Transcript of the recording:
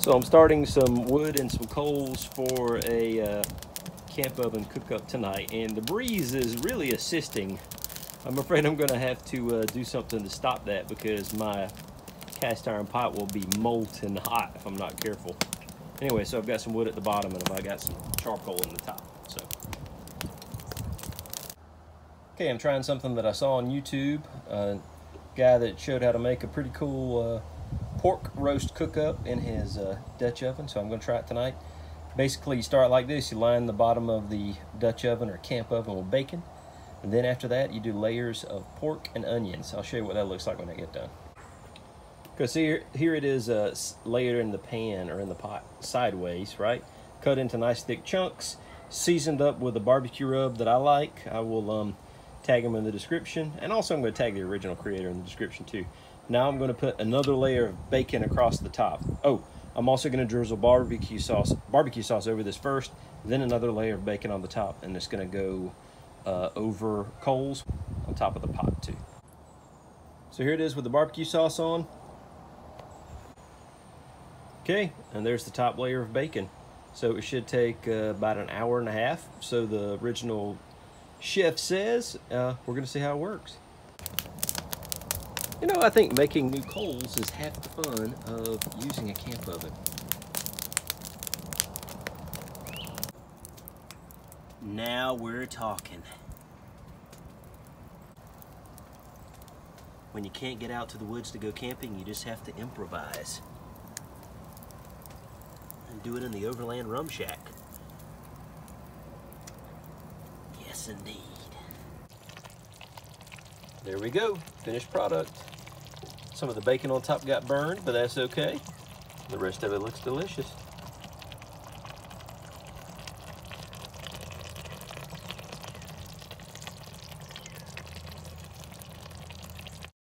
So I'm starting some wood and some coals for a camp oven cook-up tonight, and the breeze is really assisting. I'm afraid I'm going to have to do something to stop that because my cast iron pot will be molten hot if I'm not careful. Anyway, so I've got some wood at the bottom and I've got some charcoal in the top. So, okay, I'm trying something that I saw on YouTube. A guy that showed how to make a pretty cool pork roast cook-up in his Dutch oven, so I'm going to try it tonight. Basically, you start like this. You line the bottom of the Dutch oven or camp oven with bacon, and then after that you do layers of pork and onions. I'll show you what that looks like when I get done. Because here it is layered in the pan or in the pot sideways, right? Cut into nice thick chunks, seasoned up with a barbecue rub that I like. I will tag them in the description, and also I'm going to tag the original creator in the description too. Now I'm going to put another layer of bacon across the top. Oh, I'm also going to drizzle barbecue sauce over this first, then another layer of bacon on the top, and it's going to go over coals on top of the pot too. So here it is with the barbecue sauce on. Okay, and there's the top layer of bacon. So it should take about an hour and a half. So the original chef says. We're going to see how it works. You know, I think making new coals is half the fun of using a camp oven. Now we're talking. When you can't get out to the woods to go camping, you just have to improvise. And do it in the Overland Rum Shack. Yes, indeed. There we go, finished product. Some of the bacon on top got burned, but that's okay. The rest of it looks delicious.